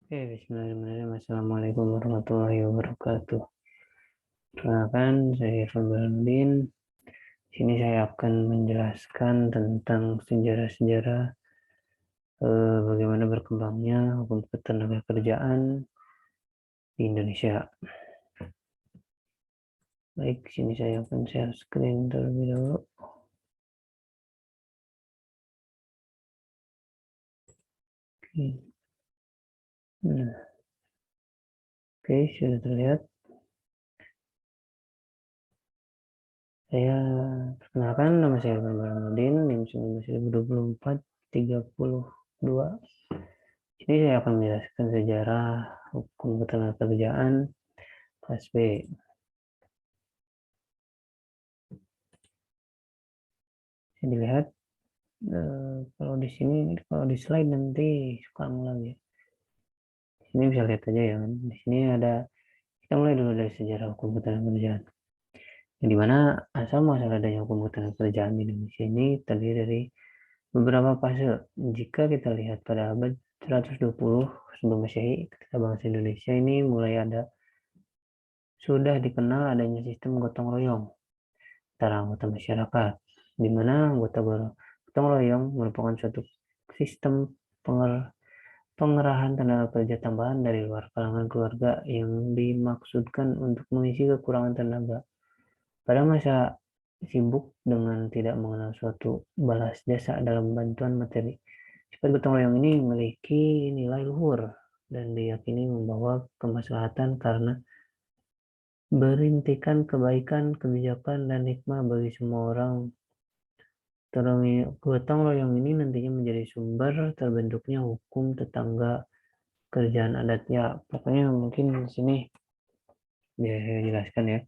Oke, bismillahirrahmanirrahim. Assalamualaikum warahmatullahi wabarakatuh. Perkenalkan, saya Irfan Burhanuddin. Di sini saya akan menjelaskan tentang sejarah-sejarah bagaimana berkembangnya hukum ketenagakerjaan di Indonesia. Baik, di sini saya akan share screen terlebih dahulu. Oke. Nah, oke, sudah terlihat. Saya perkenalkan, nama saya Irfan Burhanuddin, NIM 19.2024-32. Ini saya akan menjelaskan sejarah hukum ketenagakerjaan kelas B. Bisa dilihat kalau di sini, kalau di slide nanti suka ngulang ya. Di sini bisa lihat aja ya kan. Di sini ada, kita mulai dulu dari sejarah hukum ketenagakerjaan. Yang dimana asal muasal adanya hukum ketenagakerjaan di Indonesia ini terdiri dari beberapa fase. Jika kita lihat pada abad 120 sebelum Masehi, ketika bangsa Indonesia ini mulai ada, sudah dikenal adanya sistem gotong royong antara anggota masyarakat, di mana anggota gotong royong merupakan suatu sistem pengerahan tenaga kerja tambahan dari luar kalangan keluarga yang dimaksudkan untuk mengisi kekurangan tenaga pada masa sibuk dengan tidak mengenal suatu balas jasa dalam bantuan materi. Sifat gotong royong ini memiliki nilai luhur dan diyakini membawa kemaslahatan karena berintikan kebaikan, kebijakan, dan hikmah bagi semua orang. Gotong royong ini nantinya menjadi sumber terbentuknya hukum tetangga kerjaan adat. Ya, pokoknya mungkin di sini biar saya jelaskan ya.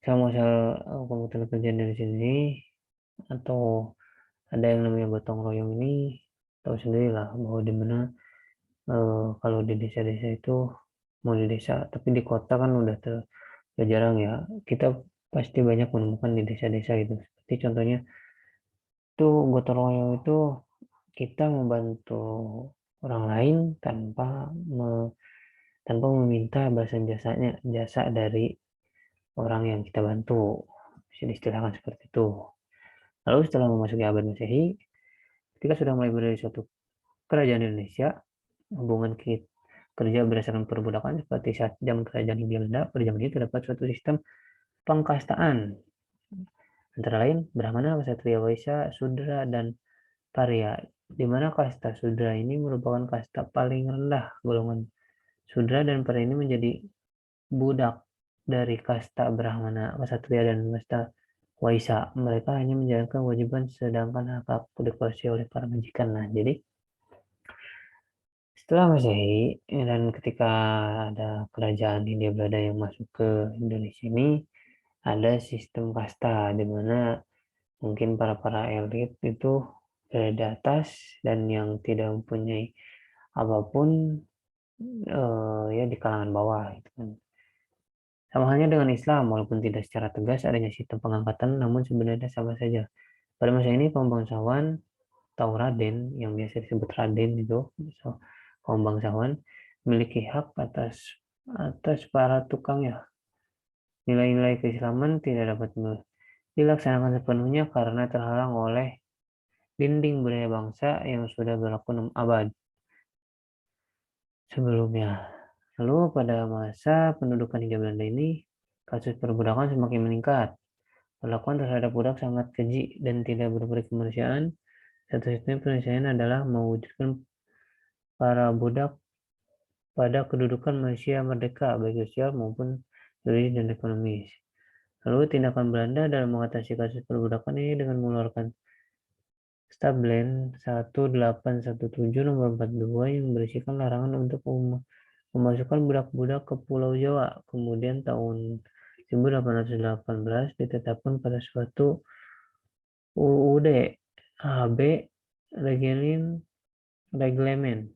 Sama soal hukum tetangga kerjaan dari sini atau ada yang namanya gotong royong ini, tahu sendiri lah bahwa di mana kalau di desa-desa itu mau di desa, tapi di kota kan udah jarang ya. Kita pasti banyak menemukan di desa-desa itu. Seperti contohnya itu gotong royong itu kita membantu orang lain tanpa meminta balasan jasa dari orang yang kita bantu. Bisa diistilahkan seperti itu. Lalu setelah memasuki abad Masehi, ketika sudah mulai berdiri suatu kerajaan Indonesia, hubungan kerja berdasarkan perbudakan seperti saat zaman kerajaan Hindia Belanda. Pada zaman itu terdapat suatu sistem pengkastaan antara lain Brahmana, Ksatria, Waisya, Sudra, dan Parya, di mana kasta Sudra ini merupakan kasta paling rendah. Golongan Sudra dan Parya ini menjadi budak dari kasta Brahmana, Ksatria, dan kasta Waisya. Mereka hanya menjalankan kewajiban sedangkan hak dikuasai oleh para majikan. Nah, jadi setelah Masehi dan ketika ada kerajaan Hindia Belanda yang masuk ke Indonesia ini, ada sistem kasta di mana mungkin para elit itu berada di atas dan yang tidak mempunyai apapun ya di kalangan bawah gitu kan. Sama halnya dengan Islam, walaupun tidak secara tegas adanya sistem pengangkatan, namun sebenarnya sama saja. Pada masa ini kaum bangsawan atau Raden yang biasa disebut Raden itu, kaum bangsawan memiliki hak atas atas para tukangnya. Nilai-nilai keislaman tidak dapat dilaksanakan sepenuhnya karena terhalang oleh dinding budaya bangsa yang sudah berlaku 6 abad sebelumnya. Lalu pada masa pendudukan Hindia Belanda ini, kasus perbudakan semakin meningkat. Perlakuan terhadap budak sangat keji dan tidak berperi kemanusiaan. Satu-satunya penyelesaian adalah mewujudkan para budak pada kedudukan manusia merdeka, baik sosial maupun juridis dan ekonomis. Lalu tindakan Belanda dalam mengatasi kasus perbudakan ini dengan mengeluarkan Stablen 1817 nomor 42 yang berisikan larangan untuk memasukkan budak-budak ke Pulau Jawa. Kemudian tahun 1818 ditetapkan pada suatu UUD HB Reglemen 1818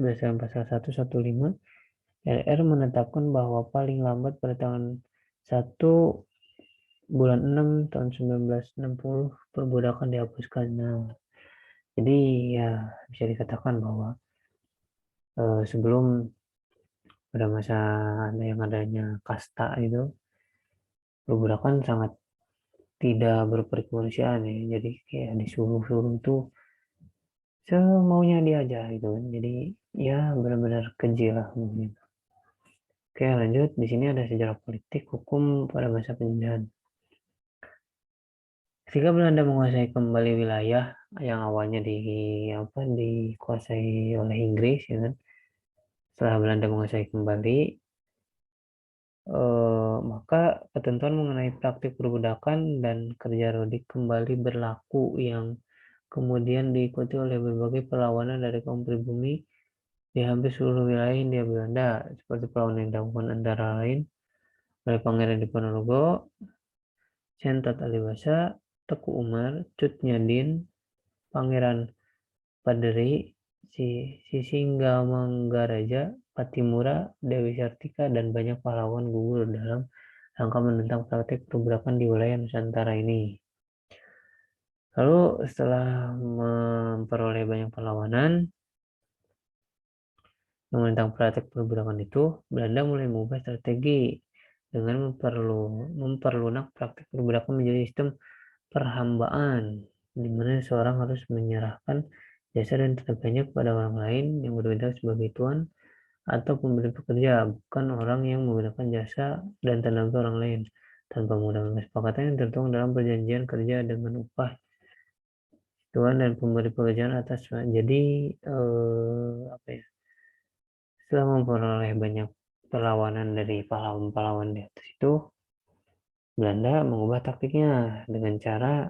berdasarkan pasal 115 RR menetapkan bahwa paling lambat pada tanggal 1 bulan 6 tahun 1960 perbudakan dihapuskan. Nah, jadi ya bisa dikatakan bahwa sebelum pada masa yang adanya kasta itu, perbudakan sangat tidak berkemanusiaan ya. Jadi kayak disuruh-suruh tuh semaunya dia aja gitu kan. Jadi ya benar-benar keji lah mungkin. Oke, lanjut. Di sini ada sejarah politik hukum pada masa penjajahan. Ketika Belanda menguasai kembali wilayah yang awalnya dikuasai oleh Inggris, ya kan? Setelah Belanda menguasai kembali, maka ketentuan mengenai praktik perbudakan dan kerja rodi kembali berlaku yang kemudian diikuti oleh berbagai perlawanan dari kaum pribumi di hampir seluruh wilayah Hindia Belanda, seperti perlawanan yang dilakukan antara lain oleh Pangeran Diponegoro, Sentot Alibasa, Teku Umar, Cut Nyadin, Pangeran Paderi, Sisinggamangaraja, Patimura, Dewi Sartika, dan banyak pahlawan gugur dalam rangka menentang praktik perbudakan di wilayah Nusantara ini. Lalu setelah memperoleh banyak perlawanan yang menentang praktik perbudakan itu, Belanda mulai mengubah strategi dengan memperlunak praktik perbudakan menjadi sistem perhambaan, di mana seorang harus menyerahkan jasa dan tenaganya kepada orang lain yang berbeda sebagai tuan atau pemberi pekerja, bukan orang yang menggunakan jasa dan tenaga orang lain tanpa menggunakan kesepakatan yang tertuang dalam perjanjian kerja dengan upah tuan dan pemberi pekerjaan atas. Jadi apa ya? Setelah memperoleh banyak perlawanan dari pahlawan-pahlawan di atas itu, Belanda mengubah taktiknya dengan cara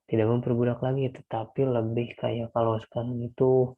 tidak memperbudak lagi, tetapi lebih kayak kalau sekarang itu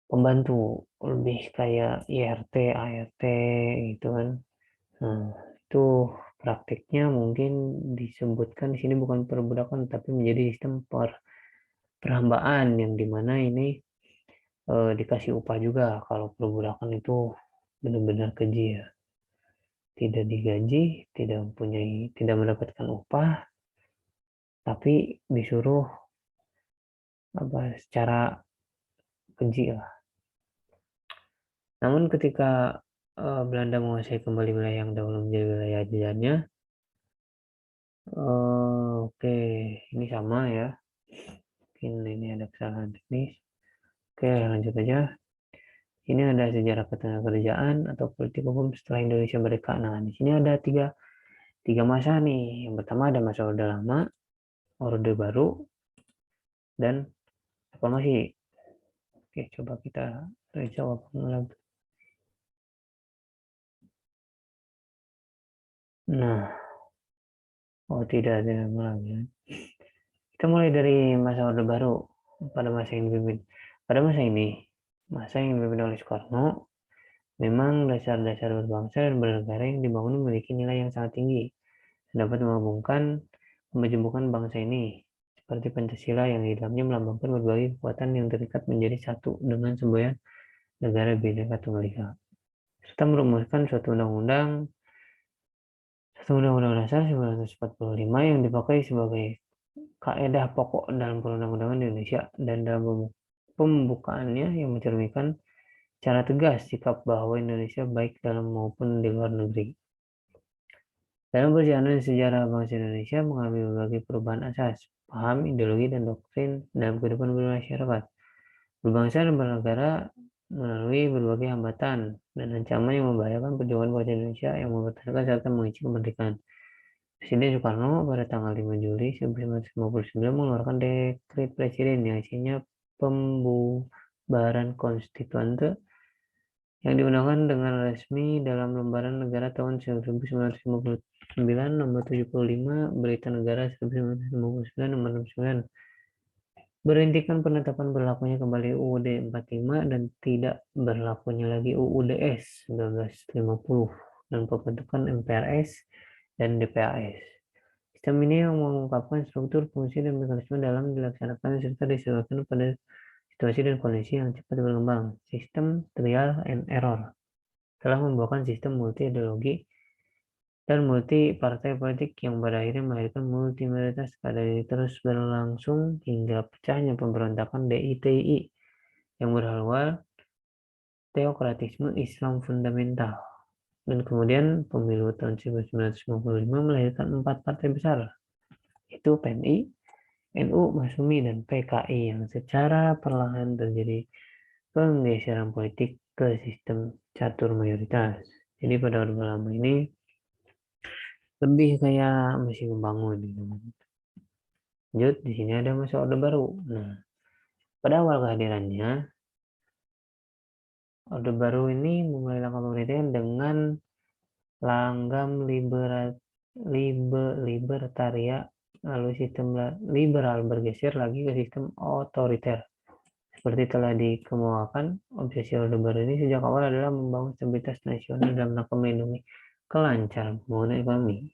pembantu, lebih kayak IRT, ART gitu kan. Nah, itu praktiknya mungkin disebutkan di sini bukan perbudakan, tapi menjadi sistem perhambaan yang dimana ini dikasih upah juga. Kalau perbudakan itu benar-benar keji ya, tidak digaji, tidak mendapatkan upah, tapi disuruh apa secara keji lah. Namun ketika Belanda menguasai kembali wilayah yang dahulu menjadi wilayah jajahannya, oke, ini sama ya. Mungkin ini ada kesalahan teknis. Oke, lanjut aja. Ini ada sejarah ketenagakerjaan atau politik hukum setelah Indonesia merdeka. Nah, di sini ada tiga masa nih. Yang pertama ada masa Orde Lama, Orde Baru, dan reformasi. Oke, coba kita jawab lagi. Nah, tidak ada lagi. Kita mulai dari masa Orde Baru pada masa yang dipimpin. Pada masa yang dipimpin oleh Soekarno, memang dasar-dasar berbangsa dan bernegara yang dibangun memiliki nilai yang sangat tinggi, dapat menghubungkan pembentukan bangsa ini, seperti Pancasila yang di dalamnya melambangkan berbagai kekuatan yang terikat menjadi satu dengan semboyan negara Bhinneka Tunggal Ika, serta merumuskan satu undang-undang dasar 1945 yang dipakai sebagai kaedah pokok dalam perundang-undangan di Indonesia, dan dalam pembukaannya yang mencerminkan secara tegas sikap bahwa Indonesia baik dalam maupun di luar negeri. Dalam perjalanan sejarah bangsa Indonesia mengalami berbagai perubahan asas, paham, ideologi, dan doktrin dalam kehidupan bermasyarakat, berbangsa dan bernegara melalui berbagai hambatan dan ancaman yang membahayakan perjuangan bangsa Indonesia yang mempertahankan serta mengunci kemerdekaan. Presiden Soekarno pada tanggal 5 Juli 1959 mengeluarkan dekret presiden yang isinya pembubaran konstituante yang diundangkan dengan resmi dalam Lembaran Negara tahun 1959 nomor 75, Berita Negara 1959 nomor 69, berhentikan penetapan berlakunya kembali UUD 45 dan tidak berlakunya lagi UUDS 1950 dan pembentukan MPRS dan DPAS. Sistem ini yang mengungkapkan struktur, fungsi, dan mekanisme dalam dilaksanakan serta disesuaikan pada situasi dan kondisi yang cepat berkembang. Sistem trial and error telah membawakan sistem multi-ideologi dan multi partai politik yang pada akhirnya melahirkan multi mayoritas keadaan terus berlangsung hingga pecahnya pemberontakan DITI yang berawal teokratisme Islam fundamental. Dan kemudian pemilu tahun 1955 melahirkan 4 partai besar, yaitu PNI, NU, Masyumi, dan PKI yang secara perlahan terjadi penggeseran politik ke sistem catur mayoritas. Jadi pada Orde Lama ini lebih kayak masih membangun. Lanjut, di sini ada masa Orde Baru. Nah, pada awal kehadirannya, Orde Baru ini memulai langkah pemerintahan dengan langgam libertaria, lalu sistem liberal bergeser lagi ke sistem otoriter. Seperti telah dikemukakan, obsesi Orde Baru ini sejak awal adalah membangun stabilitas nasional dalam rangka melindungi kelancaran pembangunan ekonomi.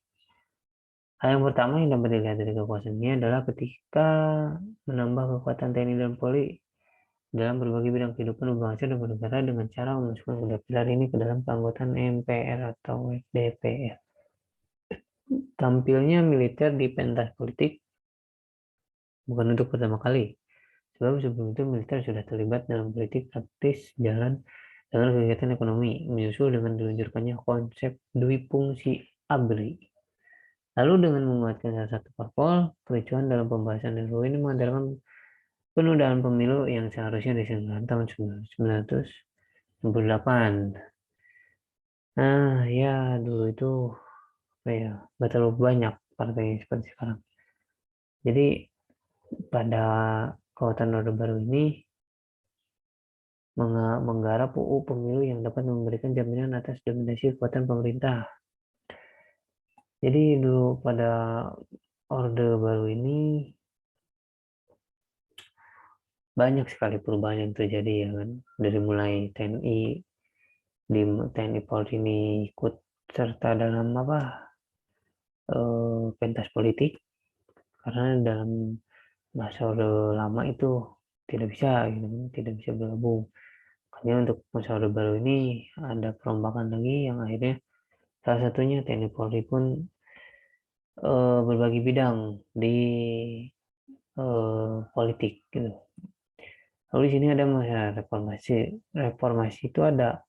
Hal yang pertama yang dapat dilihat dari kekuasaan ini adalah ketika menambah kekuatan TNI dan Polri dalam berbagai bidang kehidupan berbangsa dan bernegara dengan cara memasukkan kedua pilar ini ke dalam keanggotaan MPR atau DPR. Tampilnya militer di pentas politik bukan untuk pertama kali, sebab sebelum itu militer sudah terlibat dalam politik praktis jalan dengan kegiatan ekonomi, menyusul dengan diluncurkannya konsep dui fungsi ABRI. Lalu dengan menguatkan salah satu parpol, kericuhan dalam pembahasan RUU ini mengandalkan penundaan pemilu yang seharusnya diselenggarakan tahun 1998. Nah, ya dulu itu nggak terlalu banyak partai seperti sekarang. Jadi pada kekuatan Orde Baru ini menggarap UU pemilu yang dapat memberikan jaminan atas dominasi kekuatan pemerintah. Jadi dulu pada Orde Baru ini banyak sekali perubahan yang terjadi ya kan. Dari mulai TNI Polri ini ikut serta dalam pentas politik, karena dalam masa Orde Lama itu tidak bisa gitu, tidak bisa bergabung. Makanya untuk masa Orde Baru ini ada perombakan lagi yang akhirnya salah satunya TNI Polri pun berbagi bidang di politik gitu. Lalu di sini ada masa reformasi. Reformasi itu ada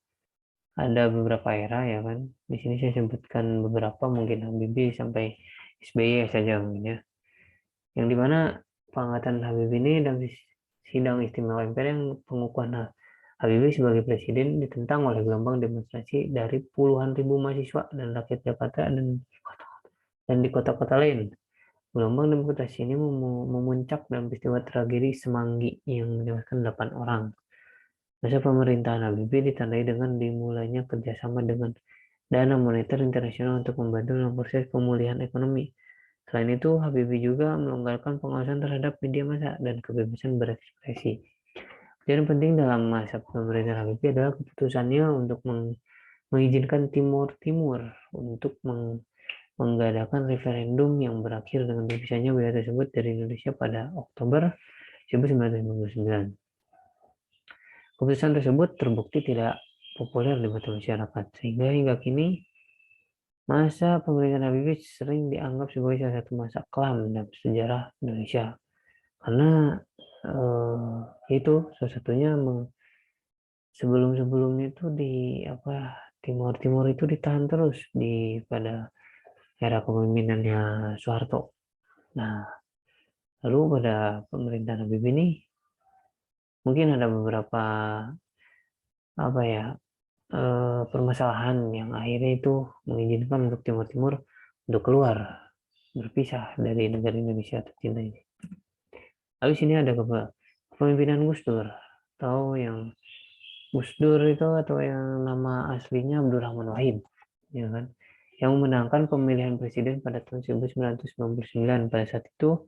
beberapa era ya kan. Di sini saya sebutkan beberapa, mungkin Habibie sampai SBY saja mungkin ya. Yang dimana pengangkatan Habibie ini dalam sidang istimewa MPR yang pengukuhan Habibie sebagai presiden ditentang oleh gelombang demonstrasi dari puluhan ribu mahasiswa dan rakyat Jakarta dan di kota-kota lain. Gelombang demonstrasi ini memuncak dalam peristiwa tragedi Semanggi yang menewaskan 8 orang. Masa pemerintahan Habibie ditandai dengan dimulainya kerjasama dengan Dana Moneter Internasional untuk membantu dalam proses pemulihan ekonomi. Selain itu, Habibie juga melonggarkan pengawasan terhadap media massa dan kebebasan berekspresi. Yang penting dalam masa pemerintahan Habibie adalah keputusannya untuk mengizinkan Timur Timur untuk mengadakan referendum yang berakhir dengan terpisahnya wilayah tersebut dari Indonesia pada Oktober 1959. Keputusan tersebut terbukti tidak populer di mata masyarakat, sehingga hingga kini masa pemerintahan Habibie sering dianggap sebagai salah satu masa kelam dalam sejarah Indonesia. Karena itu salah satunya sebelum-sebelumnya itu Timur itu ditahan terus pada era kepemimpinannya Soeharto. Nah, lalu pada pemerintahan Habibie ini mungkin ada beberapa permasalahan yang akhirnya itu mengizinkan untuk Timur Timur untuk keluar, berpisah dari negara Indonesia tercinta ini. Lalu sini ada kepemimpinan Gus Dur, atau yang Gus Dur itu atau yang nama aslinya Abdurrahman Wahid, ya kan? Yang memenangkan pemilihan presiden pada tahun 1999. Pada saat itu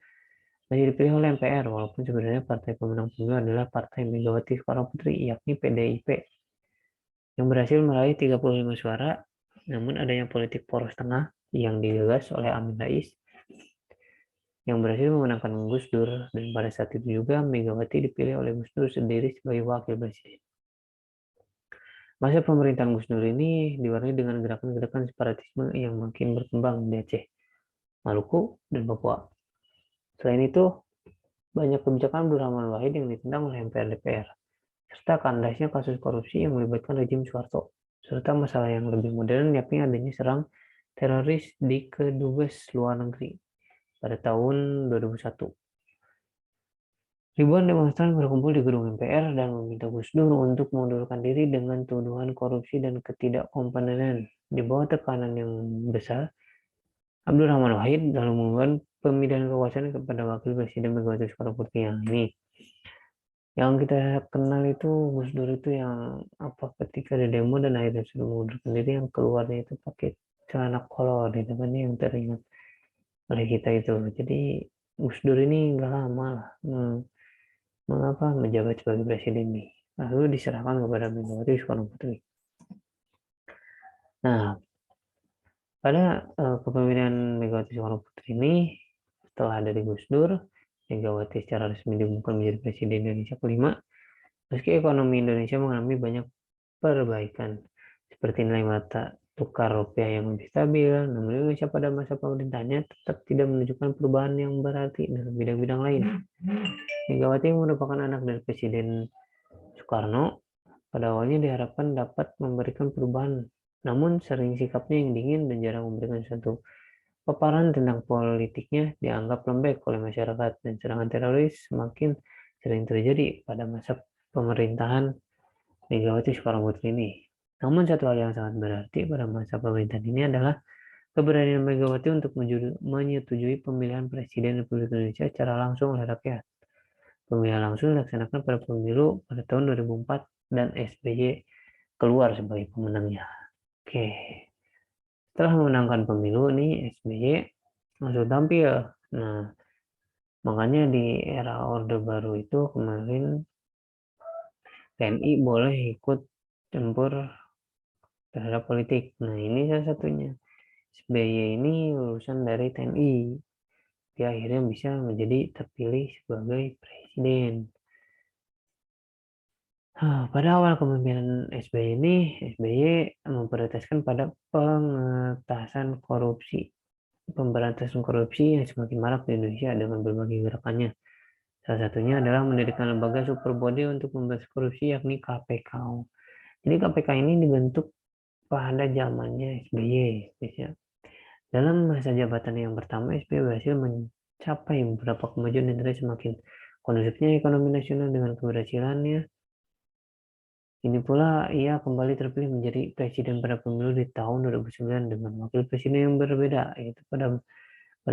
masih dipilih oleh MPR, walaupun sebenarnya partai pemenang pemilu adalah Partai Megawati Soekarno Putri, yakni PDIP, yang berhasil meraih 35 suara. Namun adanya politik poros tengah yang digagas oleh Amin Rais yang berhasil memenangkan Gus Dur, dan pada saat itu juga Megawati dipilih oleh Gus Dur sendiri sebagai wakil presiden. Masa pemerintahan Gus Dur ini diwarnai dengan gerakan-gerakan separatisme yang makin berkembang di Aceh, Maluku, dan Papua. Selain itu, banyak kebijakan Abdurrahman Wahid yang ditentang oleh MPR DPR. serta kandasnya kasus korupsi yang melibatkan rejim Soeharto, serta masalah yang lebih modern yakni adanya serang teroris di kedubes luar negeri pada tahun 2001. Ribuan demonstran berkumpul di gedung MPR dan meminta Gus Dur untuk mengundurkan diri dengan tuduhan korupsi dan ketidakkompetenen. Di bawah tekanan yang besar, Abdurrahman Wahid lalu mengumumkan pemindahan kekuasaan kepada Wakil Presiden Megawati Soekarno Putri yang kita kenal itu Gus Dur itu yang ketika ada demo dan akhirnya sudah mengundurkan diri yang keluarnya itu pakai celana kolor itu kan yang teringat oleh kita itu. Jadi Gus Dur ini nggak lama lah mengapa menjabat sebagai presiden ini, lalu diserahkan kepada Megawati Soekarno Putri. Nah, pada kepemimpinan Megawati Soekarno Putri ini, setelah dari Gus Dur, Megawati secara resmi diumumkan menjadi Presiden Indonesia kelima. Meski ekonomi Indonesia mengalami banyak perbaikan, seperti nilai mata tukar rupiah yang lebih stabil, namun Indonesia pada masa pemerintahnya tetap tidak menunjukkan perubahan yang berarti dalam bidang-bidang lain. Megawati yang merupakan anak dari Presiden Soekarno, pada awalnya diharapkan dapat memberikan perubahan, namun sering sikapnya yang dingin dan jarang memberikan suatu paparan tentang politiknya dianggap lembek oleh masyarakat, dan serangan teroris semakin sering terjadi pada masa pemerintahan Megawati Soekarno Putri ini. Namun satu hal yang sangat berarti pada masa pemerintahan ini adalah keberanian Megawati untuk menyetujui pemilihan Presiden Republik Indonesia secara langsung oleh rakyat. Pemilihan langsung dilaksanakan pada pemilu pada tahun 2004 dan SBY keluar sebagai pemenangnya. Oke, setelah memenangkan pemilu nih SBY langsung tampil. Nah, makanya di era Orde Baru itu kemarin TNI boleh ikut campur terhadap politik. Nah, ini salah satunya. SBY ini lulusan dari TNI. Dia akhirnya bisa menjadi terpilih sebagai presiden. Pada awal kepemimpinan SBY ini, SBY memprioritaskan pada pemberantasan korupsi yang semakin marak di Indonesia dengan berbagai gerakannya. Salah satunya adalah mendirikan lembaga super body untuk membahas korupsi, yakni KPK. Jadi KPK ini dibentuk pada zamannya SBY. Dalam masa jabatan yang pertama, SBY berhasil mencapai beberapa kemajuan dan semakin kondusifnya ekonomi nasional dengan keberhasilannya. Ini pula ia kembali terpilih menjadi presiden pada pemilu di tahun 2009 dengan wakil presiden yang berbeda, yaitu pada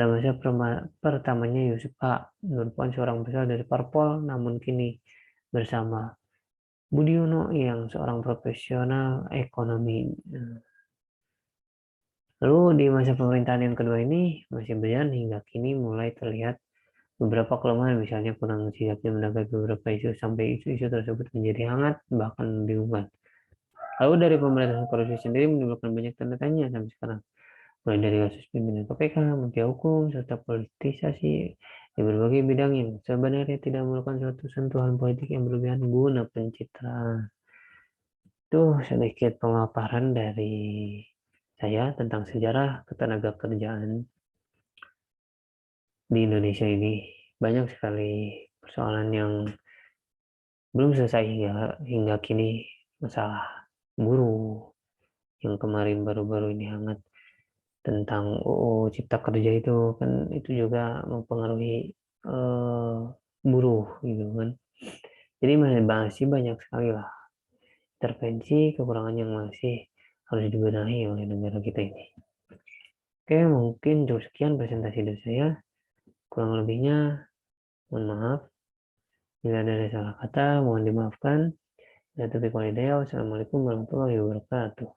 masa pertamanya Yusuf K. merupakan seorang besar dari parpol, namun kini bersama Budiono yang seorang profesional ekonomi. Lalu di masa pemerintahan yang kedua ini masih berjalan hingga kini mulai terlihat beberapa kelemahan, misalnya kurang sigapnya menanggapi beberapa isu sampai isu-isu tersebut menjadi hangat bahkan membingungkan. Lalu dari pemberantasan korupsi sendiri menimbulkan banyak tanda tanya sampai sekarang, mulai dari kasus pimpinan KPK, mafia hukum, serta politisasi di berbagai bidang yang sebenarnya tidak memerlukan suatu sentuhan politik yang berlebihan guna pencitraan. Itu sedikit pemaparan dari saya tentang sejarah ketenagakerjaan di Indonesia ini. Banyak sekali persoalan yang belum selesai hingga kini, masalah buruh yang kemarin baru-baru ini hangat tentang UU Cipta Kerja itu kan itu juga mempengaruhi buruh gitu kan. Jadi masih banyak sekali lah intervensi kekurangan yang masih harus dibenahi oleh negara kita ini. Oke, mungkin cukup sekian presentasi dari saya. Kurang lebihnya mohon maaf. Bila ada salah kata, mohon dimaafkan. Wassalamualaikum warahmatullahi wabarakatuh.